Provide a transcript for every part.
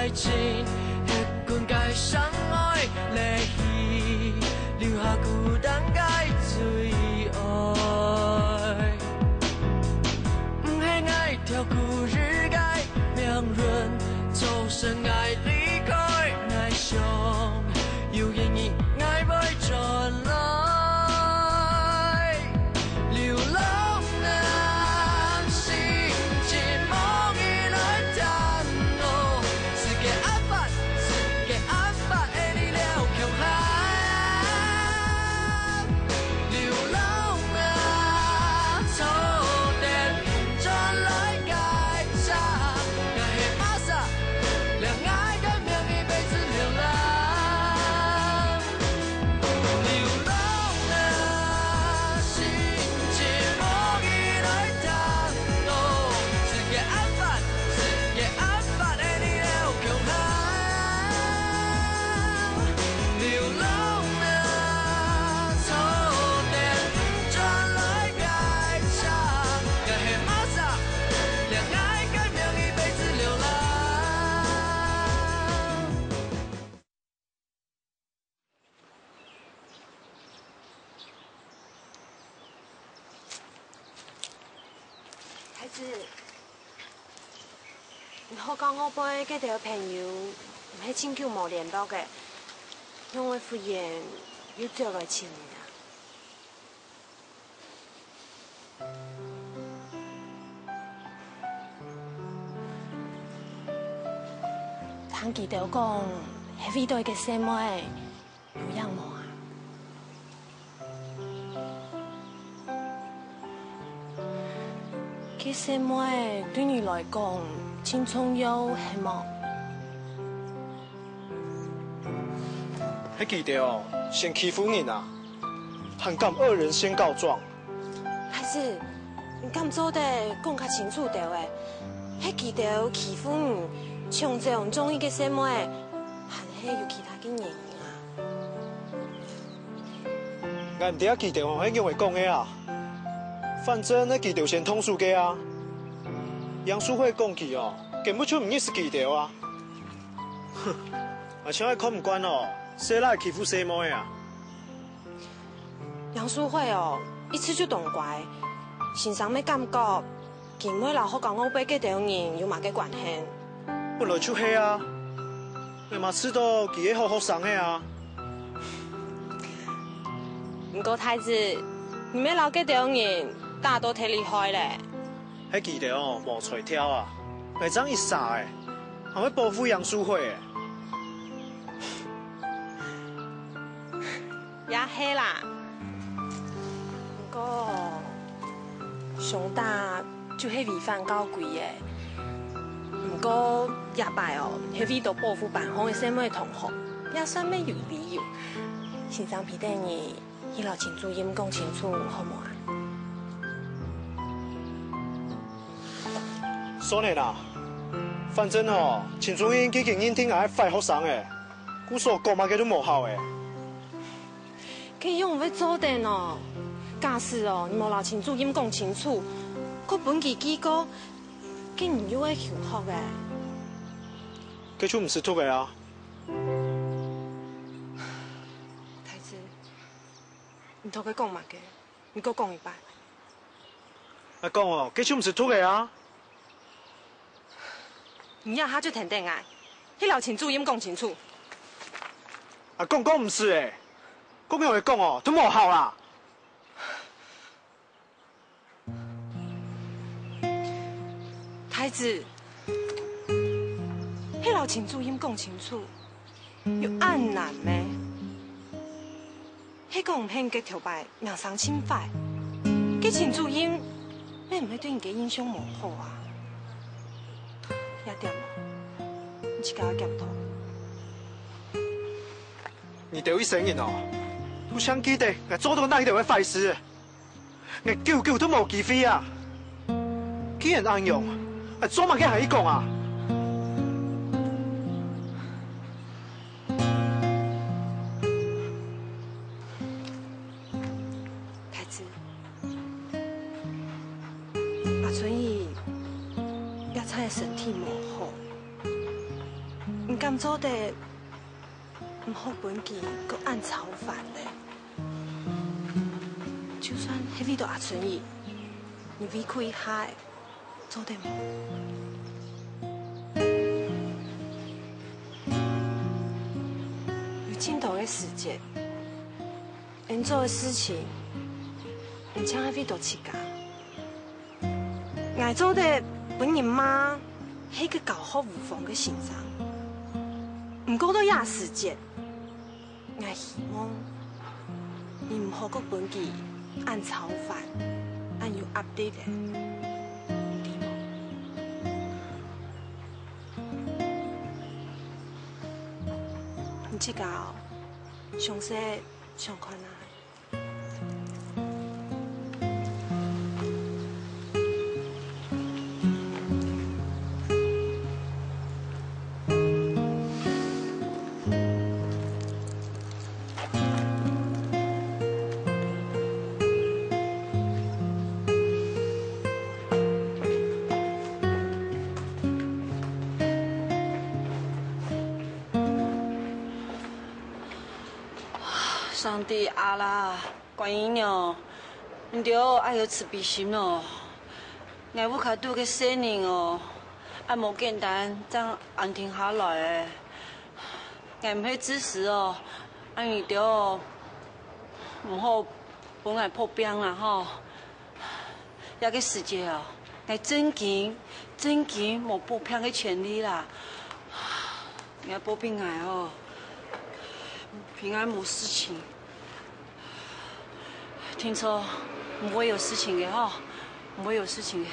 爱情，迄款该伤害泪稀，留下孤单该最爱。不还爱跳故日该命运，走神爱离开，爱上有言语爱袂转来。 孩子，你好讲我陪嗰条朋友，唔系真久无联络嘅，因为忽然又找来请你啊。听记得讲，迄位对嘅姊妹有样无啊？ 其实妹对你来讲，真重要，系冇？还记得哦，先欺负人啊，还敢恶人先告状。还是你敢做得讲较清楚着诶？还记得欺负你，像这样中意嘅姊妹，还是有其他嘅原因啊？俺唔得记得哦，迄用会讲的啊。 反正那记得先通书给啊，杨淑慧讲起哦，根本就唔认识记得啊。哼，而且我看唔惯哦，谁来欺负谁妹啊？杨淑慧哦，一次就懂乖，身上咩感觉，见每老好讲我背嘅条人有嘛嘅关系？本来就系啊，你嘛知道佢系好学生嘅啊。唔过太子，你咩老嘅条人？ 大都忒厉害咧！迄记得哦，无垂挑啊，会长一傻诶，还会保护杨淑慧诶。也嘿啦，不过上大就迄违反交规诶。不过也摆哦，迄位都保护办方的什么同学，也算咩有理由。先生皮等你，伊老清楚音讲清楚好无啊？ 算了啦，反正哦，秦主任佢竟然听爱坏学生诶，古所讲嘛佢都无效诶。佢用要做定哦，假使哦，你无老秦主任讲清楚，佢本期结果竟然又会休学诶。佢就唔是脱嘅啊。太子，你同佢讲嘛嘅，你给我讲一摆。阿讲哦，佢就唔是脱嘅啊。 你要他就停定啊！迄老秦主任讲清楚。啊，讲唔是诶，讲样会讲哦，都无效啦。太子，迄老秦主任讲清楚，有按难咩？迄个唔肯给条牌名声清坏，给秦主任，咩唔会对你嘅印象无好啊？ 点咯，你去给我检讨。你得一声音哦，互相记得，我做到那一条嘅坏事，我救都冇机会啊！既然暗用，我做乜嘅係講啊？太子，阿春姨。 他的身体无好，唔甘做的，唔好本记，搁按炒饭嘞。就算迄位都阿春伊，你委屈海，做得无？有尽头的时间，能做的事情，唔像迄位都起家。爱做的本人妈，迄个搞好无妨嘅欣赏，唔过都亚时间。我希望你唔好搁本记按炒饭，按有 update 的，对无？你这个详细上看啊。上帝啊啦，观音哦，你着爱有慈悲心哦。我母卡拄个细年哦，啊无简单，这样安停下来的。我唔许支持哦，啊你着唔好本来破病啦吼。遐个世界哦，我真钱无保平的权利啦。我保平安哦。平安无事情，听说不会有事情的哈，不会有事情的。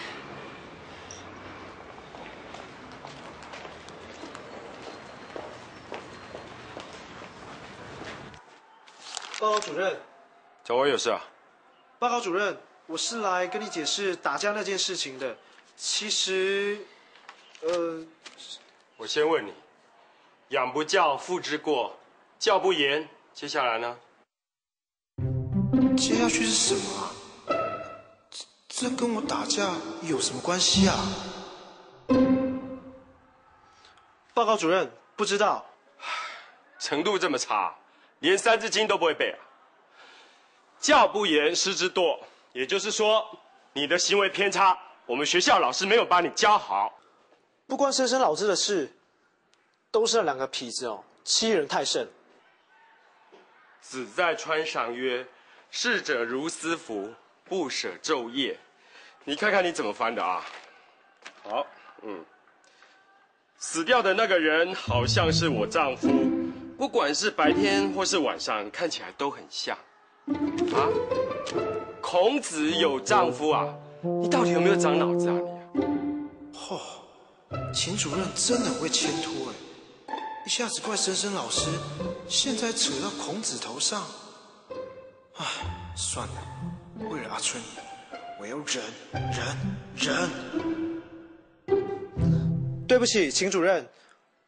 报告主任，找我有事啊？报告主任，我是来跟你解释打架那件事情的。其实，我先问你，养不教，父之过。教不严，接下来呢？接下去是什么啊？这跟我打架有什么关系啊？报告主任，不知道。程度这么差，连《三字经》都不会背啊！教不严，师之惰，也就是说，你的行为偏差，我们学校老师没有把你教好。不关莘莘老师的事，都是那两个痞子哦，欺人太甚。子在川上曰：“逝者如斯夫，不舍昼夜。”你看看你怎么翻的啊？好，死掉的那个人好像是我丈夫，不管是白天或是晚上，看起来都很像。啊，孔子有丈夫啊？你到底有没有长脑子啊你？秦主任真的很会牵拖哎。一下子怪莘莘老师，现在扯到孔子头上。唉，算了，为了阿春，我要忍。对不起，秦主任，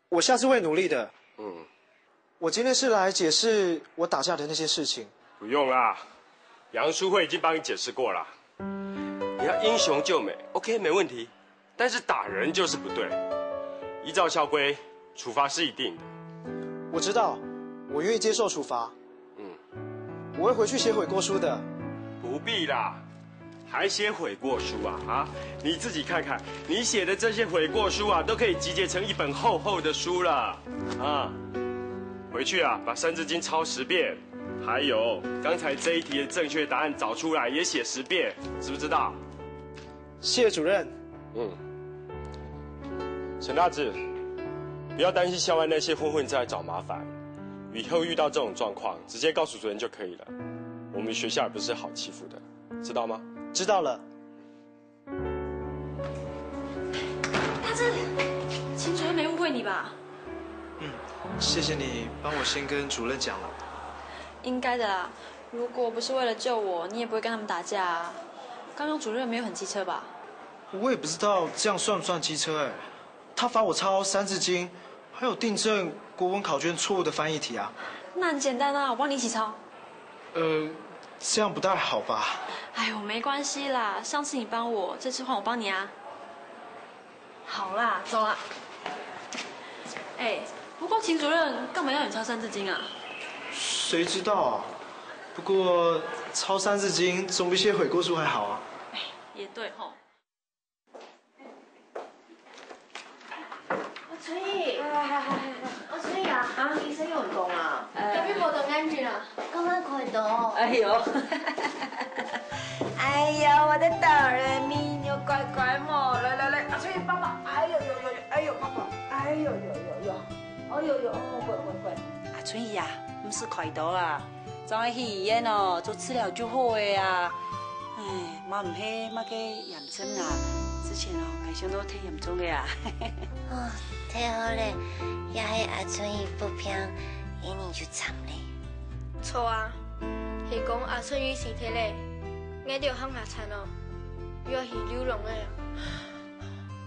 我下次会努力的。我今天是来解释我打架的那些事情。不用啦，杨淑慧已经帮你解释过了。你要英雄救美 ，OK， 没问题。但是打人就是不对，依照校规。处罚是一定的，我知道，我愿意接受处罚。我会回去写悔过书的。不必啦，还写悔过书啊？你自己看看，你写的这些悔过书啊，都可以集结成一本厚厚的书了啊！回去啊，把《三字经》抄10遍，还有刚才这一题的正确答案找出来，也写10遍，知不知道？谢谢主任。陈大志。不要担心校外那些混混在找麻烦，以后遇到这种状况，直接告诉主任就可以了。我们学校也不是好欺负的，知道吗？知道了。大志，秦主任没误会你吧？谢谢你帮我先跟主任讲了。应该的啦，如果不是为了救我，你也不会跟他们打架啊。刚刚主任没有很机车吧？我也不知道这样算不算机车哎。他罚我抄《三字经》。还有订正国文考卷错误的翻译题啊！那很简单啊，我帮你一起抄。这样不太好吧？哎呦，没关系啦，上次你帮我，这次换我帮你啊。好啦，走啦。哎，不过秦主任干嘛要你抄三字经啊？谁知道啊？不过抄三字经总比写悔过书还好啊。哎，也对吼。春雨，我春雨啊，醫生有講啊，隔壁無同眼睛啊，剛剛看到。哎呦，哎呦，我的大人咪又乖乖嘛，来，阿春雨爸爸，哎呦，爸爸，哎呦，喂，阿春雨啊，唔是快到啊，早去醫院哦，做治療就好的啊。哎，媽唔係乜嘅炎症啊，之前哦，我想到太嚴重嘅啊。哦，太好了，也係阿春雨不平，一年就慘咧。錯啊，係講阿春雨身體咧，我哋鄉下產哦，要去流浪嘅。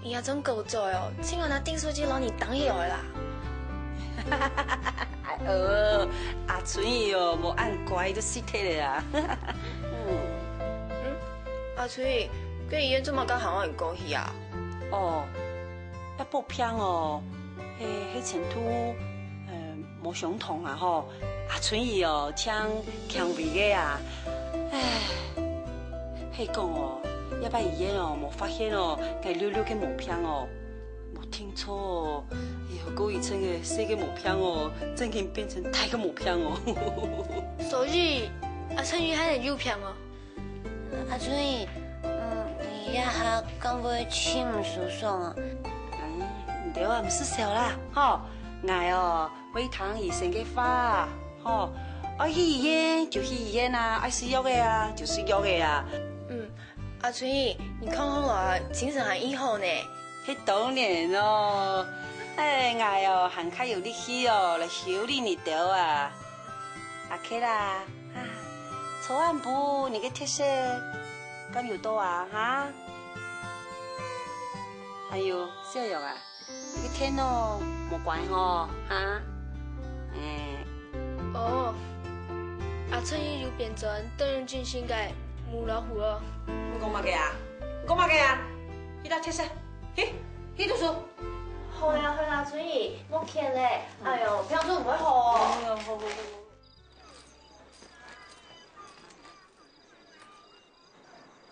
伊阿種夠做哦，請我拿訂書機攞你當起來啦。阿春雨哦，無按乖就死體咧啊。阿春雨，佢醫院做乜甲行我人講去啊？哦，一不平哦，迄前途無相同啊吼。阿春雨哦，請強胃嘅啊，唉，迄講哦，一擺醫院哦，無發現哦，佢溜嘅毛片哦，無聽錯哦，高醫生嘅細嘅毛片哦，真經變成大嘅毛片哦。所以阿春雨還係有片哦。阿春雨，你也下敢會氣唔舒爽啊？唔對啊，唔是笑啦，吼，我哦會聽醫生嘅話，吼，愛去醫院就去醫院啊，愛食藥嘅啊就食藥嘅啊。阿春雨，你看看我精神還以好呢。迄當然咯，哎，我哦還較有力氣哦來修理你掉啊。阿 K 啦，草案部你嘅特色咁有多啊？哈？還有小玉啊，你嘅天哦冇怪吼，哈？哦，阿春雨有變成鄧仁俊性嘅母老虎哦。你講乜嘅啊？講乜嘅啊？呢度特色，呢度數。好呀，阿春雨，我見咧，哎呦，平時唔會好。哎呦，好。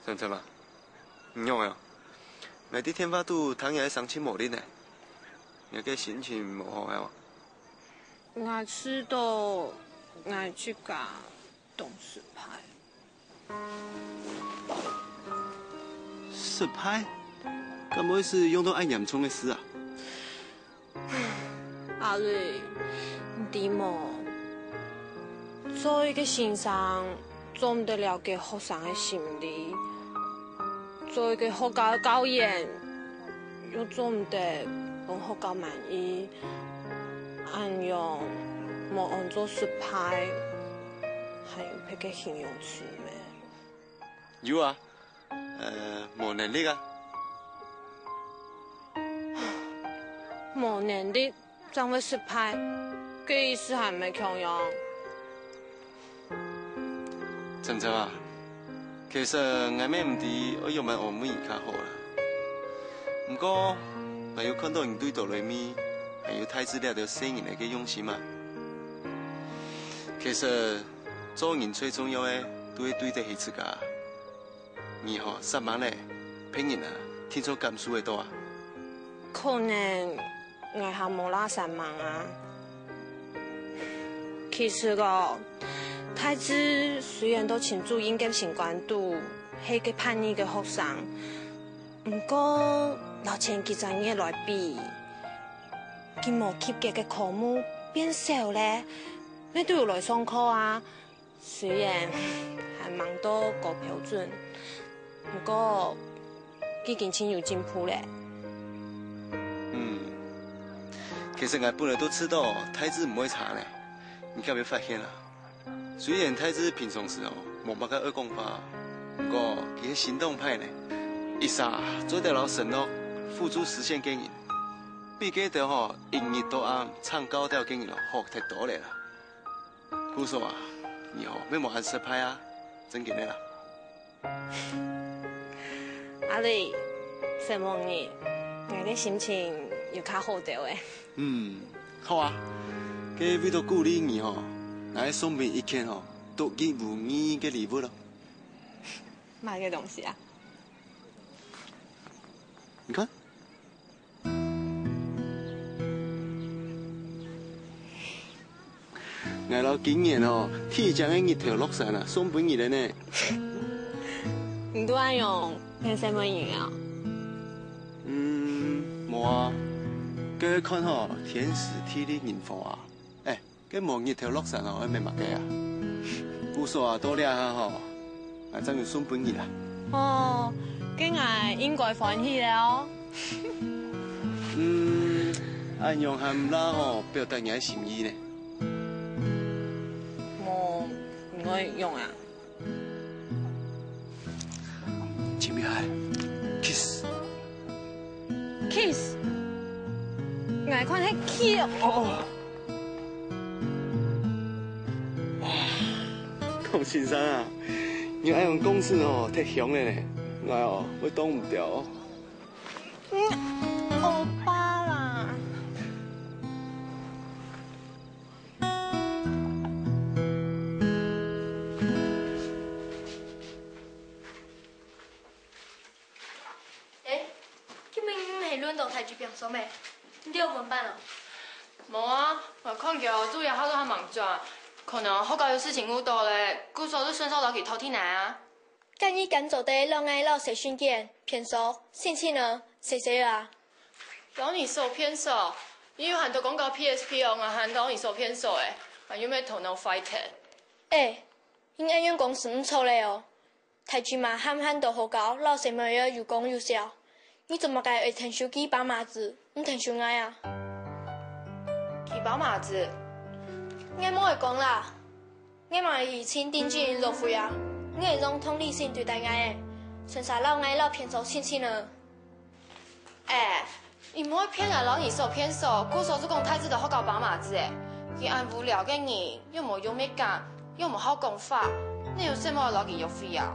晨晨啊，唔用啊，我啲天花度躺喺上清冇力呢，你嘅心情唔好啊？我知道，我去搞董事牌。實拍？咁會是用到咁嚴重嘅事啊？阿瑞，你點喎？做一個先生，做唔得了解學生嘅心理。做一個學校嘅教員，又做唔得讓學校滿意，按用冇按做實拍，還有迄個形容詞咩？有啊，冇能力啊。冇能力，怎會實拍？個意思係咪強樣？晨晨啊。其實我咩唔知，我要問我妹而家好啦。不過我有看到人對到裏面，還有太子了到生人嘅用心嘛。其實做人最重要嘅，都係對得起自家。你嗬失望咧，騙人啊，聽錯感受嘅多啊。可能我係冇啦失望啊。其實個。太子雖然都清楚應該新關度係個叛逆嘅學生，不過拿前幾陣嘢來比，佢冇級別嘅科目變少咧，咩都要來上課啊。雖然係忙到高標準，不過佢已經有進步咧。其實我本來都知道太子唔會差咧，你敢有發現啦？雖然太子平常時候冇乜個惡講法，不過佢係行動派呢，一下做得老神咯，付諸實現嘅人，比佢哋嗬日日都啱唱高調嘅人學太多嚟啦。故說啊，以後咩冇按實派啊，真嘅咩啦？阿麗，什麼你？我嘅心情又较好钓的。好啊。给为了鼓励你吼，来送俾一件吼独一无二嘅礼物咯。买个东西啊？你看。我老今年哦，提前嘅日头落山啊，送俾你了呢。你都爱用跟什么鱼啊？冇啊。佢看吼，天时地利人和啊。cái mùa nhiệt theo lóc sản họ em mặc cái à, cú sò à多俩哈吼，啊真係送本熱啊。哦，今日應該歡喜了。按用含啦吼，表達我心意呢。我唔會用啊。前面係 kiss。kiss。我看係 kiss 哦。龔先生啊，你愛用公司哦太響了呢，我哦會擋唔掉。歐巴啦。今明係輪到台劇表演咩？你有文班哦？冇啊，我看見主要好多喺忙轉。可能學校有事情好多咧，故所都順手攞佢偷天難啊！今日趕走的老愛老誰訓練偏手，星期呢誰啊？老你手偏手，你有很多廣告 PSP 哦，我喊老你手偏手誒，還有咩頭腦 fight？因愛用公司唔錯咧哦，台劇嘛喊都好高，老誰咪要有功有效，你怎麼該會聽手機把馬子，唔聽手愛啊？佢把馬子？我冇會講啦，我嘛以前定居落灰啊，我係用同理心對待我嘅，剩下老愛老偏手親親呢。你唔可以騙人老你手偏手，故所做講太子都學搞把馬子誒，佢按無聊嘅人，又冇優美感，又冇好講法，你有什麼攞佢入灰啊？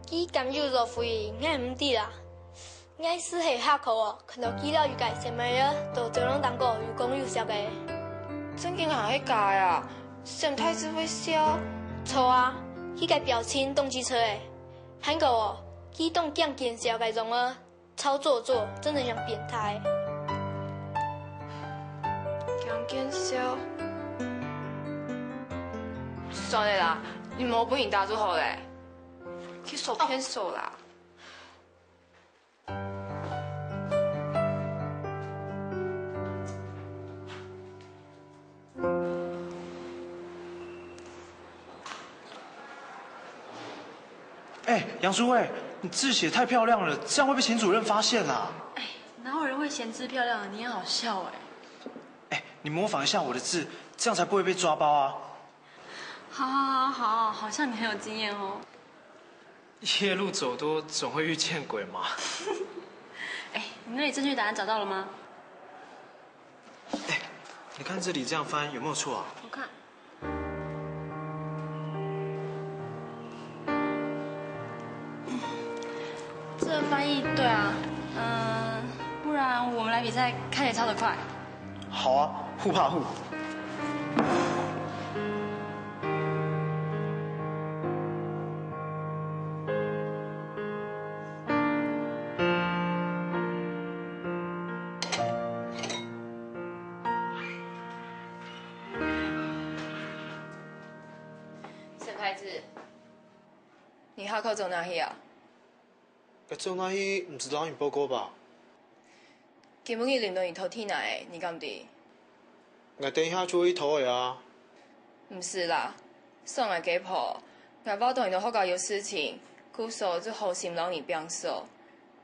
佢咁要落灰，我唔知啦。我試係下課哦，看到佢老有介什麼嘢，都就能當個有功有效嘅。真經行喺界啊！沈太子會笑。錯啊！佢個表情動機車誒，韓國哦，佢動講見笑個種啊，超做作，真的像變態。講見笑。算了啦，你冇本事打住好咧，佢手偏手啦。杨淑慧，你字写太漂亮了，这样会被秦主任发现啦。哪有人会嫌字漂亮？你很好笑你模仿一下我的字，这样才不会被抓包啊。好，好像你很有经验哦。夜路走多，总会遇见鬼嘛。你那里正确答案找到了吗？你看这里这样翻有没有错啊？我看。这翻译对啊，不然我们来比赛，看谁抄得快。好啊，互怕互。沈太子，你下課走哪去啊？走那去唔是老你報告吧？今日輪到你偷天來，你敢的？我等一下就會偷的啊。唔是啦，送來給婆，我包到你的學校有事情，故所就好心讓你幫手。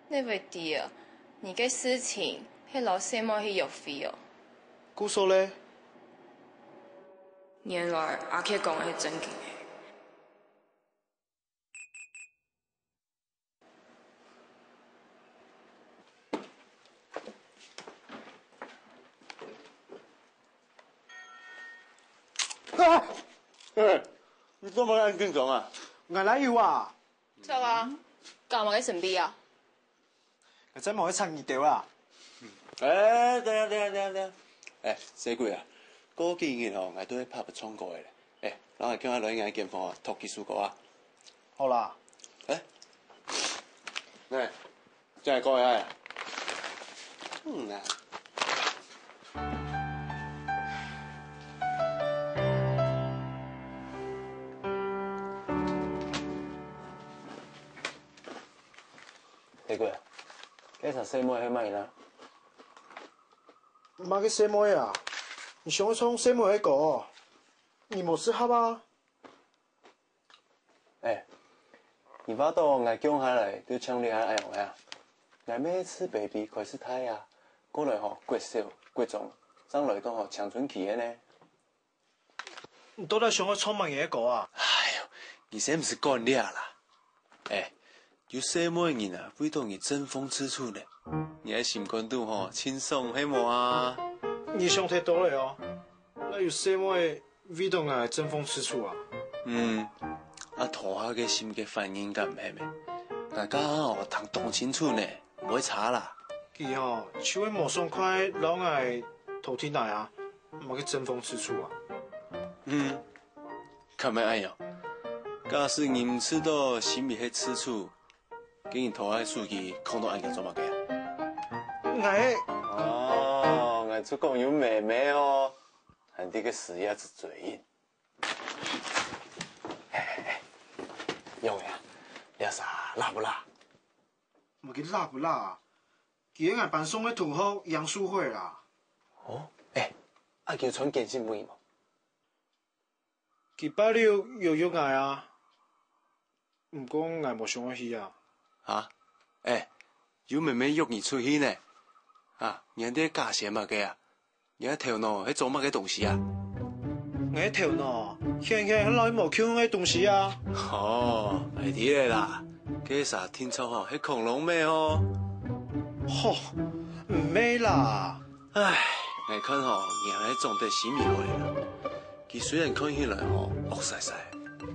你會知啊？你嘅事情係老師冇去入費哦。故所咧？原來阿克講嘅係真嘅。你做乜咁緊張啊？我哪有啊？走啊！幹嘛嘅神秘啊？我真冇去撐熱調啦。哎，对啊！哎，小鬼啊，过几日哦，我都会拍不冲过的咧。哎，然后叫我来眼健康啊，托技术过啊。好啦。哎，哎，真系过来。啊。小鬼，警察洗妹去卖啦？妈去洗妹啊！你想要冲洗妹迄个？你无适合啊？哎，你把刀我讲下来，就枪厉害爱用呀。我每次 baby 开始胎啊，过来吼过少过重，上来讲吼青春期的呢。你到底想要冲乜嘢个啊？哎呦，你是不是干俩啦？哎，有洗妹人啊，会当你争风吃醋呢。你喺心肝度吼轻松黑毛啊？你想太多了哦。那有洗妹会当来争风吃醋啊？啊，拖下嘅心嘅反应敢唔系咩？大家哦，通动清楚呢，唔会差啦。佢哦，手喺毛爽快，老爱偷听来啊，唔去争风吃醋啊。看咩爱哟？假使你唔知道心里喺吃醋，给你拖下数据，空到按个做乜嘅哦，我出讲有妹妹哦，还这个死鸭子嘴硬。用呀，你啥辣不辣？唔佢辣不辣啊？佢喺班送嘅同學楊淑慧啦。哦，阿叫傳健身會冇？佢拜六又約我啊，唔過我冇想要去啊。啊？有妹妹約你出去呢？啊，你啲假錢乜嘅啊？你喺頭腦喺做乜嘅東西啊？我喺頭腦，現來冇搶嘅東西啊。哦，係啲嚟啦，其實聽錯嗬，係恐龍咩哦？吼，唔咩啦。唉，我看嗬，人喺裝得死面去啦。佢雖然看起來嗬惡曬曬，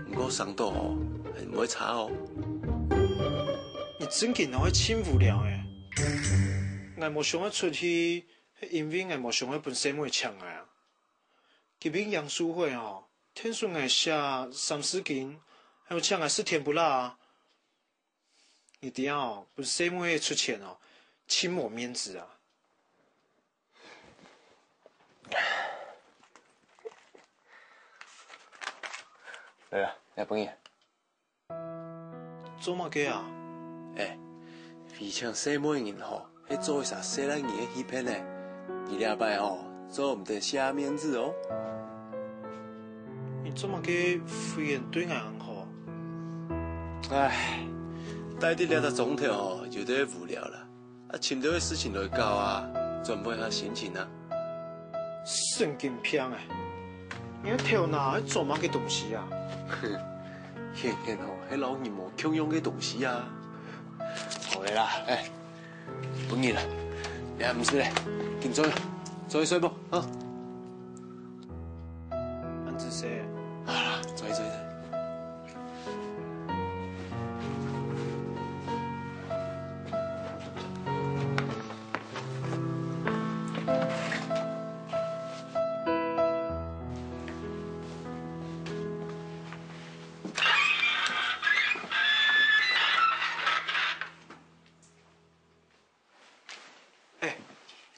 唔過上到嗬係唔會差哦。你真見我係真無聊誒。我冇想要出去，係因為我冇想要本洗妹搶啊。佢邊楊淑慧哦，聽說我下30斤，還有搶我是甜不辣啊。你啲哦，本洗妹出錢哦，親我面子啊。嚟啦，日本嘢。做乜嘅啊？非常洗妹人吼，喺做啥洗咱人嘅戲片呢？二禮拜吼做唔得下面子哦。你做乜嘅敷衍對我很好？唉，帶啲兩個鐘頭吼，有啲無聊啦。尋到嘅事情來搞啊，轉換下心情啊。神經病誒！你喺頭腦喺做乜嘅東西啊？顯顯吼，喺老人無共用嘅東西啊。好嘅啦，本日啦，你係唔識咧，見咗再睡啵啊？安子寫。好啦，再。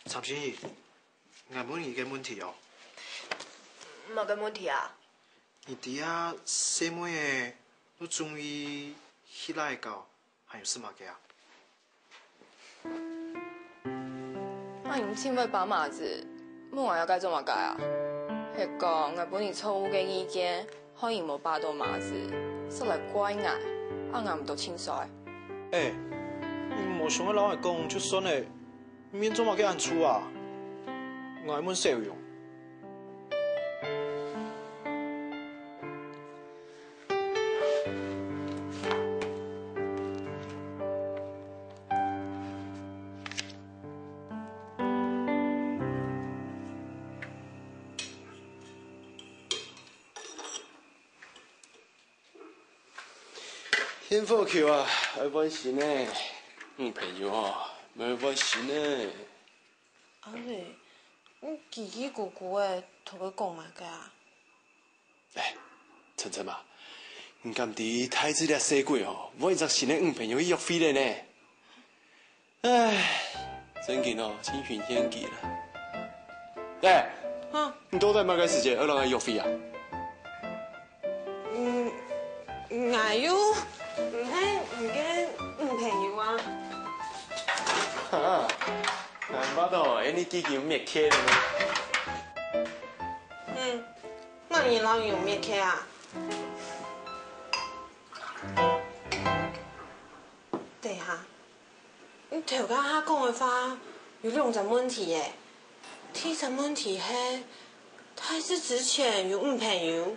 陳先生，我問你個問題哦。乜個問題啊？你哋啊，洗妹嘅都中意希拉搞，還有什麼嘅啊？啊，你唔千位把馬子，乜話要該做乜解啊？係講我本年錯誤嘅意見，可以冇把到馬子，實嚟怪我，我唔到清爽。你冇想要老係講就算咧。免做乜嘅安處啊？我係問使用。幸福橋啊，愛關心呢，朋友啊。沒關係呢。安尼，你叽叽咕咕的，同佢讲嘛个啊？哎，晨晨嘛，唔甘伫太子遐洗过哦，我现在新的女朋友去约会了呢。哎，真紧哦，青云天记了。哎，你都在哪个时间而让人约会啊？哎呦，唔嘅女朋友啊。哈，难巴到，你记记灭开了呢？那你老有灭开啊？对哈，你头家他讲的话有两种问题耶。第一种问题是，他是之前有女朋友。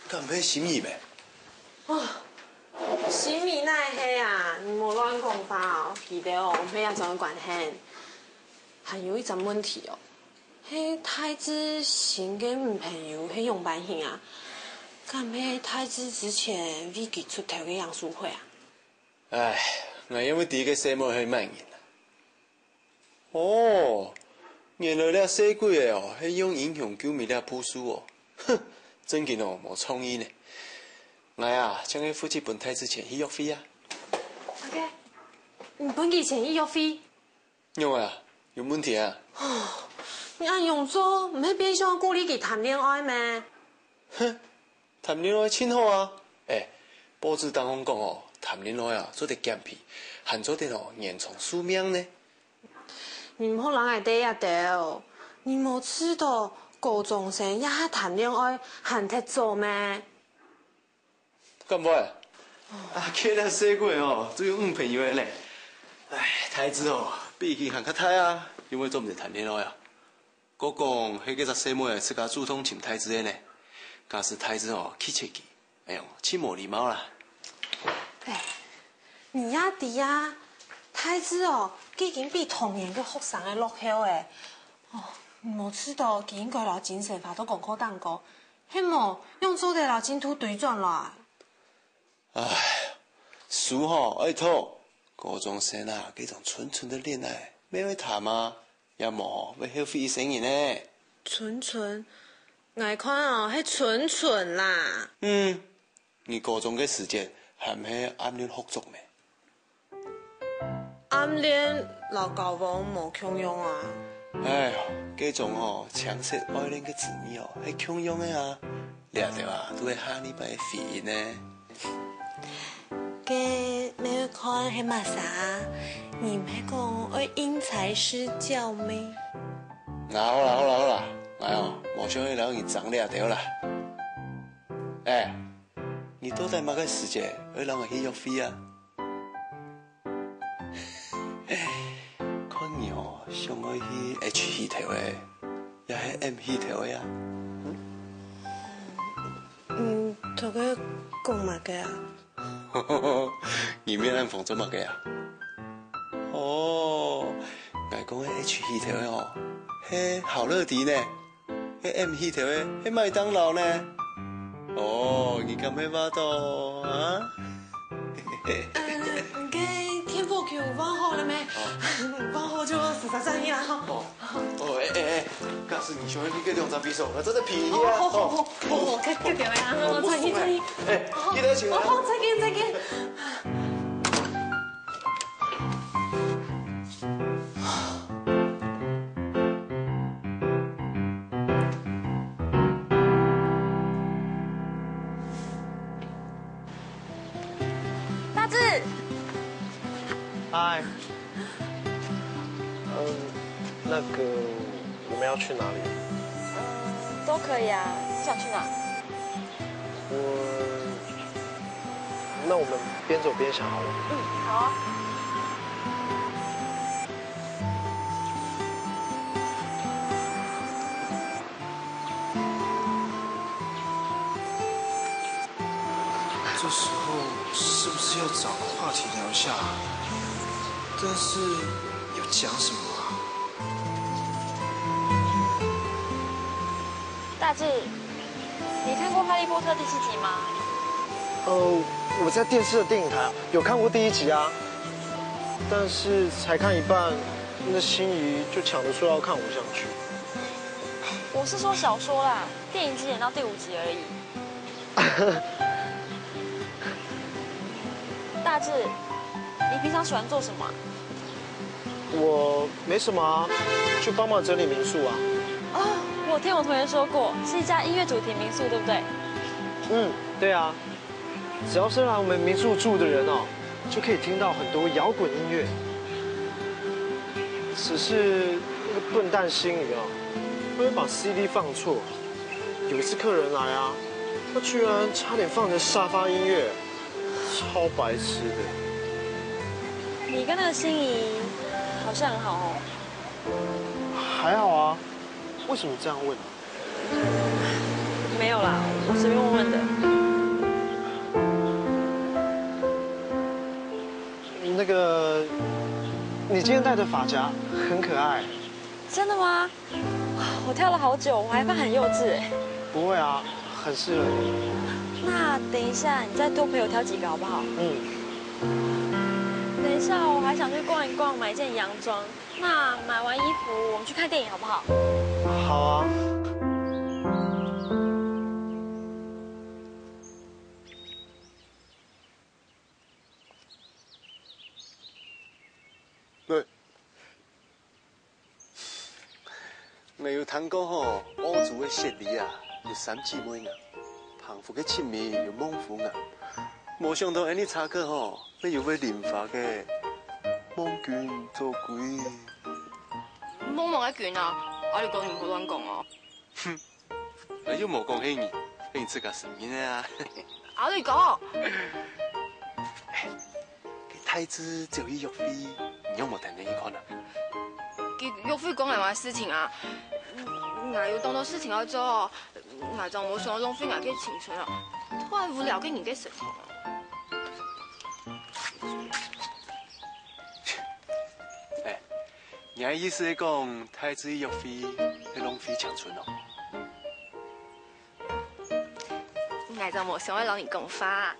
干咩心意呗？哦，心意那是啊，你莫乱讲话哦，记得哦，不要这样管hen。还有一种问题哦，迄太子新嘅女朋友迄用版型啊，干咩太子之前为佢出头嘅杨淑慧啊？哎，我因为第一个节目去慢人啦。哦，原来了洗鬼的哦，是用英雄救命了朴素哦，哼，真紧哦，无创意呢。我啊，将佢夫妻本太之前去约会啊。OK， 你本期前去约会？用啊，有问题啊？哦，你按用做，唔系变相鼓励佢谈恋爱咩？哼，谈恋爱真好啊！哎，报纸当中讲哦，谈恋爱啊，做得减肥，还做得哦延长寿命呢。你唔好人来底下掉，你冇知道高中生也谈恋爱还得做咩？干嘛？啊，今日洗过哦，只有女朋友的嘞。哎，太子哦，毕竟还较太啊，因为做唔得谈恋爱啊。我讲，迄个10岁妹自家主动请太子的呢，假使太子哦去切记，哎呦，起无礼貌啦。哎，你呀弟啊，太子哦，已经比同年嘅学生嘅落后诶。哦，冇知道佢应该攞精神法都功课蛋糕，希望用做嘅攞进度对转来。哎，书吼爱读，高中生啊，这种纯纯的恋爱，没会谈吗？要么要耗费一生人呢。纯纯，我看哦，係纯纯啦。你高中嘅时间係唔係暗戀學足咩？暗戀老教王冇強用啊！哎喲，這種哦強勢愛戀嘅字眼哦係強用嘅啊，掠到啊都會嚇你擺肥呢。嘅你去看係乜啥？你唔係講愛因材施教咩？好啦，我哦冇想去讓你長掠到啦。哎，你都在乜個時間會讓我去約會啊？看你哦，想愛去 H 戲頭嘅，也係 M 戲頭嘅啊？同佢講乜嘅啊？你面暗諷做乜嘅啊？哦，我講嘅 H 戲頭嘅哦，係好樂迪呢，係 M 戲頭嘅係麥當勞呢。哦，你咁咩話到啊？嘅天福橋翻學了咩？翻學就實在啦。哎，假使你想要去個兩張比數，我真係便宜啊！好，佢點呀？再見。哎，記得請我。好，再見。大志。嗨。那个我们要去哪里？都可以啊。你想去哪？那我们边走边想好了。好啊。这时候是不是要找个话题聊一下？但是要讲什么啊？大志，你看过《哈利波特》第7集吗？我在电视的电影台有看过第1集啊，但是才看一半那心仪就抢着说要看偶像剧。我是说小说啦，电影只演到第5集而已。大志，你平常喜欢做什么啊？我没什么啊，就帮忙整理民宿啊。哦，我听我同学说过，是一家音乐主题民宿，对不对？嗯，对啊。只要是来我们民宿住的人哦，就可以听到很多摇滚音乐。只是那个笨蛋心仪啊，会把 CD 放错。有一次客人来啊，他居然差点放成沙发音乐，超白痴的。你跟那个心仪好像很好哦。还好啊，为什么这样问？没有啦，我随便问问的。那个，你今天戴的发夹很可爱。真的吗？我挑了好久，我还怕很幼稚哎。不会啊，很适合你。那等一下你再多陪我挑几个好不好？嗯。等一下我还想去逛一逛，买件洋装。那买完衣服我们去看电影好不好？好啊。没有听讲吼，乌族的雪梨啊，有3姊妹啊，澎湖的青梅有猛虎啊，没想到安尼查克吼，要有位连发嘅猛犬做鬼。猛猛嘅卷啊！我哋講唔好亂講哦。哼，我又冇講起你，俾你自家身邊啊。我哋講。給太子就醫藥費，你有冇聽見一看啊？岳飛講係我嘅事情啊，我有當多事情要做，我就冇想浪費我嘅青春啊，太無聊嘅人嘅生活啊。你的意思是講太子醫藥費係浪費青春哦？我就冇想要攞你講法。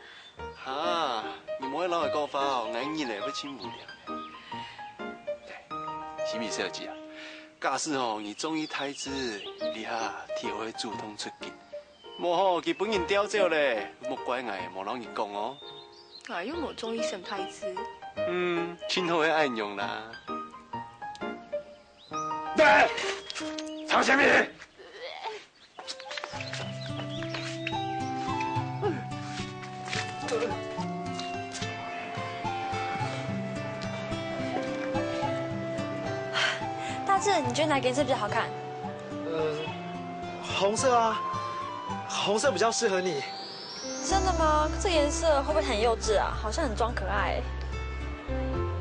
哈，你冇攞嚟講法哦，我依然會真無聊。是咪小姐啊？假使吼你中意太子，你哈就會主動出擊。冇吼，佢本人掉走咧，莫怪我冇讓你講哦。我又冇中意沈太子。今後會愛用啦。对，朝前面。大志，你觉得哪个颜色比较好看？红色啊，红色比较适合你。真的吗？这颜色会不会很幼稚啊？好像很装可爱。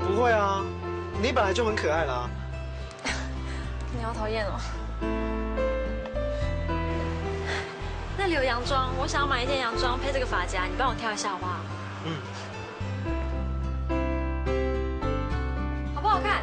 不会啊，你本来就很可爱啦。你好讨厌哦。那里有洋装，我想要买一件洋装配这个发夹，你帮我挑一下好不好？好不好看？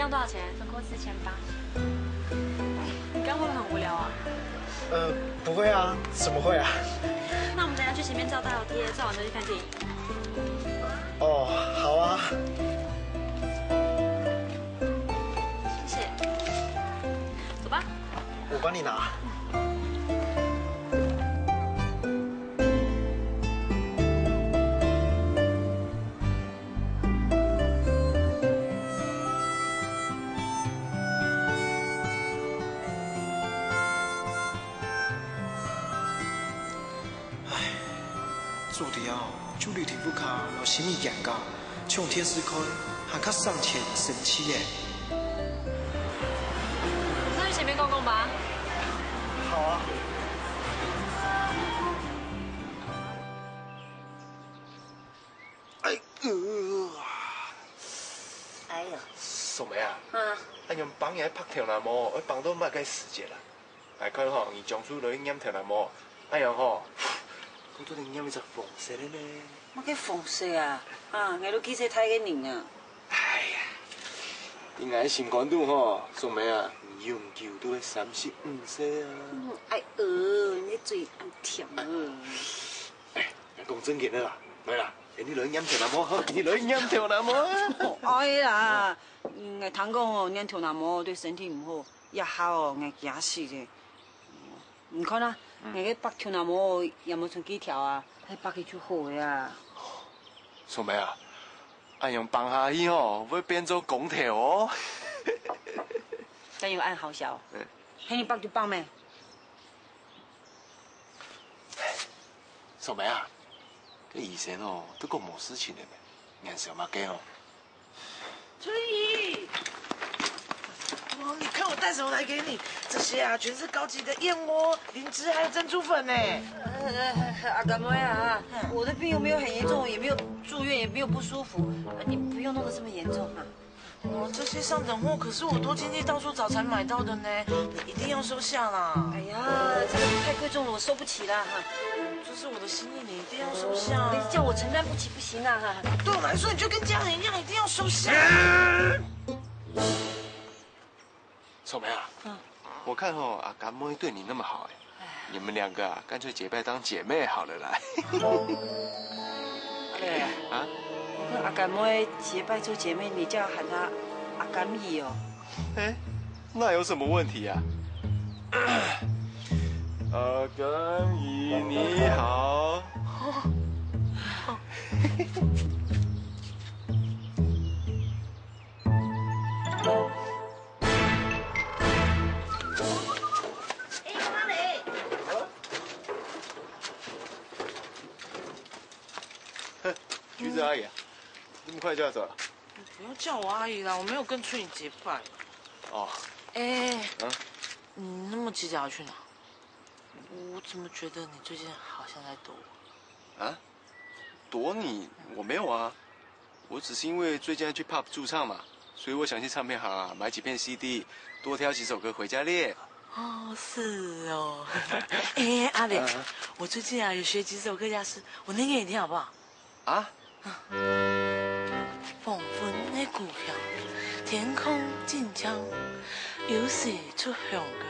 多少钱？总共4800。你刚会不会很无聊啊？不会啊，怎么会啊？那我们等下去前面照大头贴，照完再去看电影。哦，好啊。谢谢。走吧。我帮你拿。做底啊，就绿皮肤卡，老心里眼噶，从天使开，还较上前神奇耶。那去前面逛逛吧。好啊。哎呀，傻妹啊！用绑嘢拍條啦冇，我綁到乜嘅時節啦？来看吼，你将书落去染头蓝毛，哎呀吼，讲做你染一只黄色的呢。乜嘅黄色啊？啊，我都记识睇嘅人啊。哎呀，你眼心肝度吼，送咩啊？永久都係35歲啊！哎你嘴咁甜啊！哎，講真嘅啦，咪啦，你兩飲條南摩呵，你兩飲條南摩啊！哎呀，我聽講哦，飲條南摩對身體唔好，一下哦，我驚死嘅。唔看啦，我嘅白條南摩有冇剩幾條啊？係白嘅最好嘅啊！送咩啊？按用放下去吼，會變做公條哦。但要按好小，ให้你ปัก就ปัก咩？送咩啊？這以前哦都講冇事情的咩，眼小馬雞哦。春怡，哇，你看我帶什麼來給你？這些啊，全是高級的燕窩、靈芝還有珍珠粉呢。阿幹妹啊，我的病又沒有很嚴重，也沒有住院，也沒有不舒服，你不用弄得這麼嚴重啊。哦，這些上等貨可是我多經濟到處找才買到的呢，你一定要收下啦。哎呀，這個太貴重了，我收不起啦哈。這是我的心意，你一定要收下。你叫我承擔不起不行啊哈。對我來說，你就跟家人一樣，一定要收下。小梅啊，我看吼阿乾妹對你那麼好你們兩個啊，乾脆結拜當姐妹好了啦。對啊。我跟阿乾妹結拜做姐妹，你就要喊她阿乾姨哦。哎，那有什麼問題啊？阿乾姨你好。橘子阿姨，这么快就要走了？不要叫我阿姨啦，我没有跟翠颖结拜。哦。你那么急着要去哪？我怎么觉得你最近好像在躲我？啊？躲你？我没有啊，我只是因为最近要去 pub 驻唱嘛，所以我想去唱片行买几片 CD， 多挑几首歌回家练。哦，是哦。阿磊，我最近有学几首客家诗，我念给你听好不好？啊？黄昏的故乡，天空真亮，有时出香港，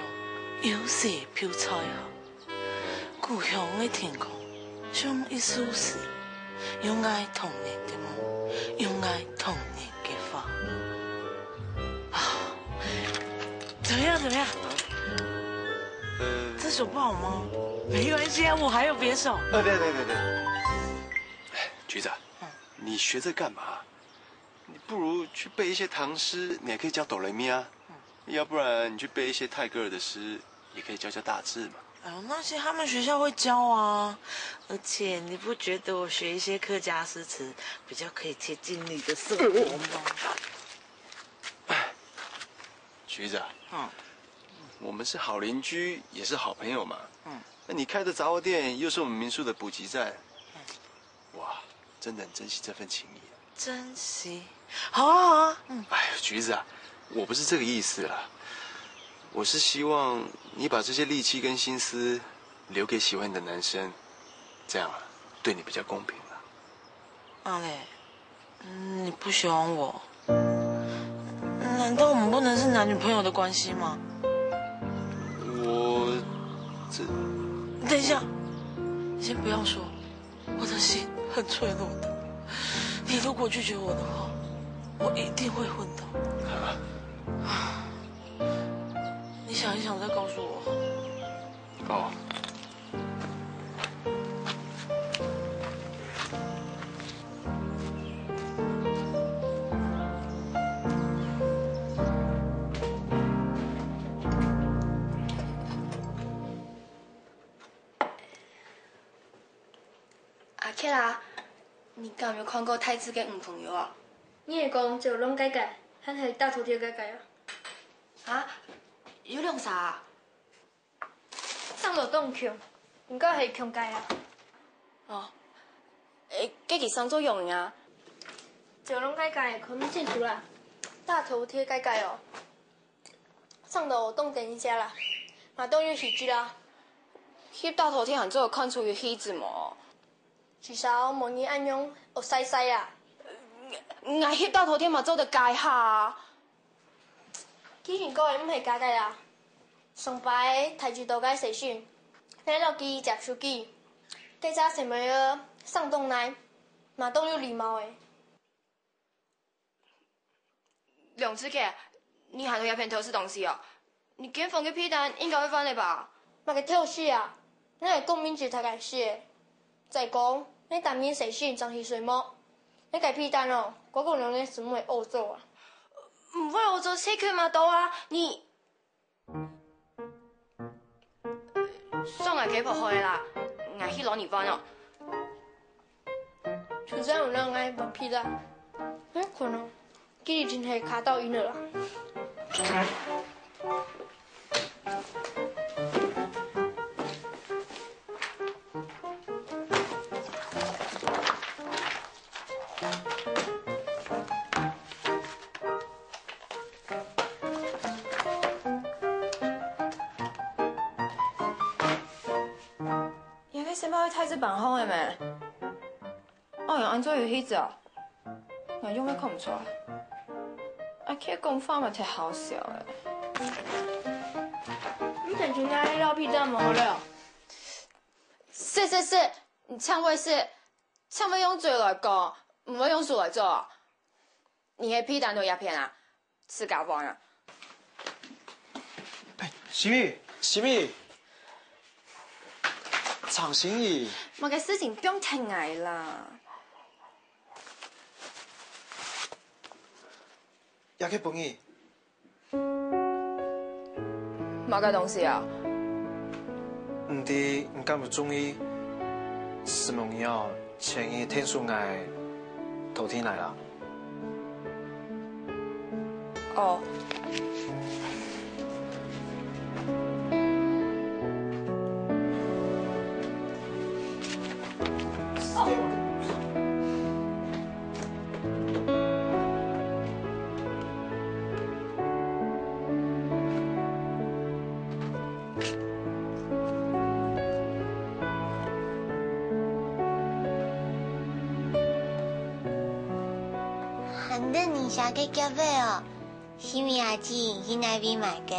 有时飘彩虹。故乡的天空像一首诗，有愛童年的夢，有愛童年的花。啊，怎麼樣？怎麼樣？這首不好嗎？沒關係啊，我還有別首。對。橘子，你學這幹嘛？你不如去背一些唐詩，你也可以教哆來咪啊。要不然你去背一些泰戈爾的詩，也可以教大致嘛。哎呦，那些他們學校會教啊。而且你不覺得我學一些客家詩詞比較可以貼近你的生活嗎？橘子，我們是好鄰居，也是好朋友嘛。那你開的雜貨店又是我們民宿的補給站，哇，真的很珍惜這份情誼。珍惜，好啊。哎呦，橘子啊，我不是這個意思啦，我是希望你把這些力氣跟心思留給喜歡你的男生，這樣啊，對你比較公平啦。阿磊，你不喜歡我？難道我們不能是男女朋友的關係嗎？等一下，你先不要說，我的心很脆弱的。你如果拒絕我的話，我一定會昏倒。你想一想再告訴我。哦。阿克啦，你敢有沒有看過太子嘅女朋友啊？你係講就攏改改，還係大頭貼改改啊？啊？有兩啥啊？上到當強，應該係強改啊。哦，幾時上作用啊？就攏改改，可能清楚啦。大頭貼改改哦，上到動等一下啦。嘛当然是这啦。翕大头贴，还做看出有翕字无？至少模拟按用学西西啊。我翕大头贴嘛做得改下。之前讲的唔系假的啦。上摆台剧都该培训，买手机、食手机，加早什么上动来，嘛当有礼貌的。梁志凯，你还有鸦片偷吃东西哦？你跟风给批单应该会翻的吧？嘛个偷吃啊！那个公民局才该写。再讲，你当面培训真是水么？你改批单哦，我讲两个什么会恶做啊？唔会恶做，谁可以嘛到啊？你。送来给婆婆的啦，我去攞年番哦。就这样有人爱放屁啦？可能，今日真系卡到晕了啦。先把太子办好的咩？哦，用安怎有翕子啊？我用咩看唔出来？啊，去公方嘛，忒好笑的。你等全家老屁这么好了？是，你唱会用嘴来讲，唔会用手来做。你的屁单都鸦片啊，吃假饭啊？哎，喜米。常心怡，某个事情不用听爱啦。也去帮伊。某个东西啊？唔知唔敢唔中意，是梦要前一天数爱头天来啦。哦。喊得你下个咖啡哦，是咪阿姊去那边买的？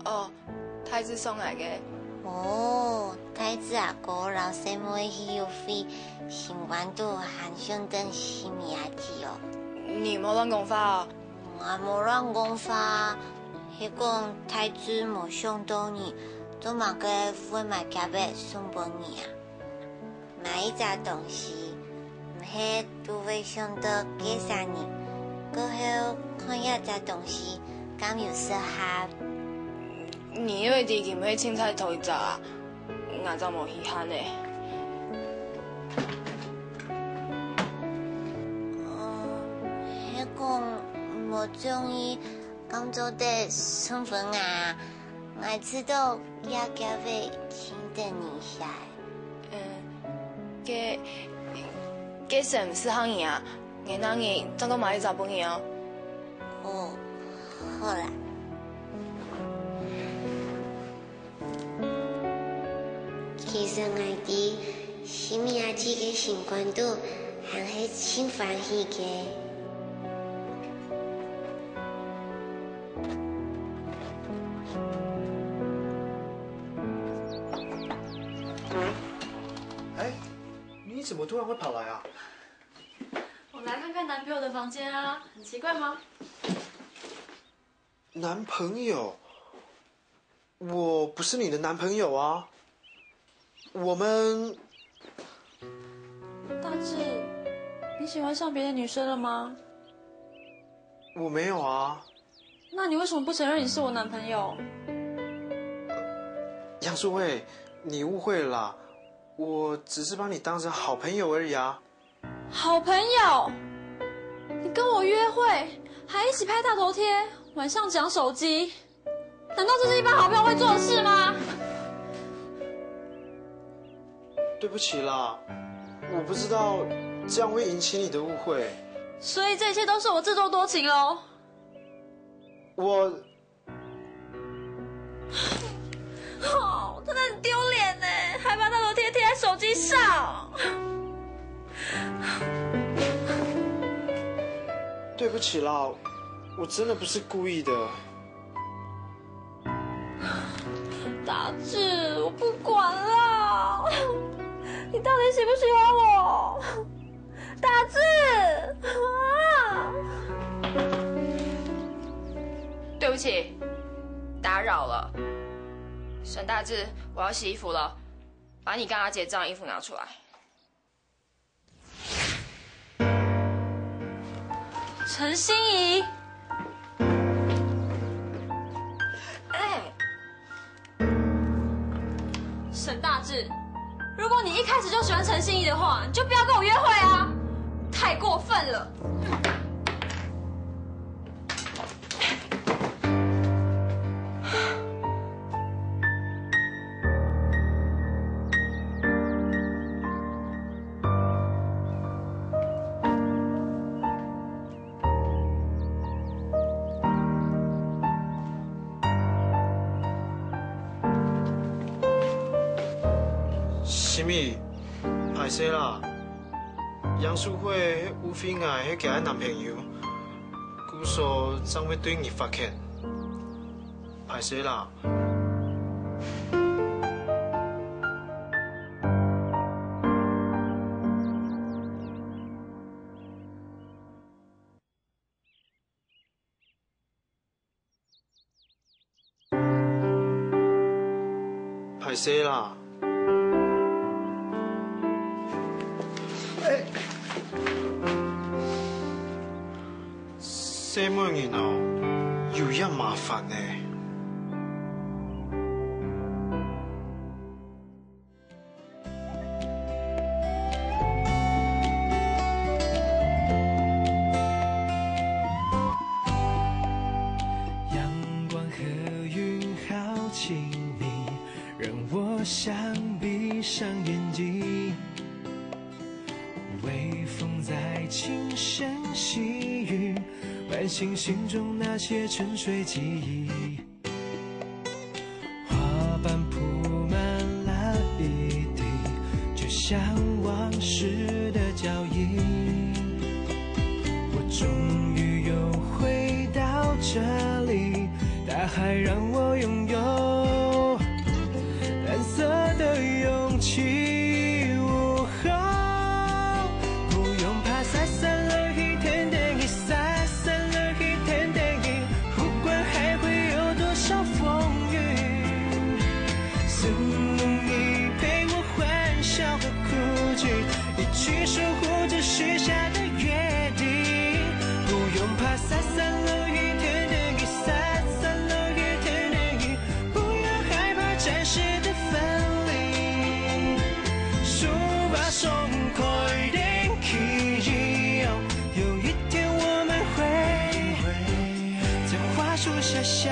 哦，太子送来的。哦，太子阿哥老师妹去有费，新关都很想等是咪阿姊哦。你莫乱讲法哦。我无乱讲法，迄讲太子无想到你，都嘛个会买咖啡送给你啊。买一只东西。迄都会想到介绍你，过后看一只东西，敢有适合。你因为第二去凊彩头一只啊，我怎无稀罕呢？迄讲无中意，工作得身份啊，我知道要咖啡，请等你下。给什么适合你啊？我那你怎个买一找不你哦？哦，好啦。其实我哋是咪阿姊嘅新关度，还是真欢喜嘅。哎，你怎么突然会跑来啊？我来看看男朋友的房间啊，很奇怪吗？男朋友？我不是你的男朋友啊。我们……大志，你喜欢上别的女生了吗？我没有啊。那你为什么不承认你是我男朋友？杨淑慧，你误会了啦，我只是把你当成好朋友而已啊。好朋友？你跟我约会，还一起拍大头贴，晚上讲手机，难道这是一般好朋友会做的事吗？对不起啦，我不知道这样会引起你的误会。所以这一切都是我自作多情喽。哦，真的很丢脸呢，还把大头贴贴在手机上。对不起啦，我真的不是故意的。大志，我不管啦，你到底喜不喜欢我？大志啊！对不起，打扰了。沈大志，我要洗衣服了，把你跟阿姐这样衣服拿出来。陈心怡，沈大志，如果你一开始就喜欢陈心怡的话，你就不要跟我约会啊！太过分了。什么？歹势啦！杨淑慧、吴菲爱迄个男朋友，据说将要对你发现，歹势啦！歹势啦！什么人哦，有样麻烦呢？阳光和云好亲密，让我想闭上眼睛。微风在轻声细语，唤醒心中那些沉睡记忆。花瓣铺满了一地，就像往事的脚印。我终于又回到这里，大海让我拥有蓝色的勇气。去守护着许下的约定，不用怕洒散了一点点雨，洒散了一点点雨，不要害怕暂时的分离。树把松开点起，有一天我们会在花树下相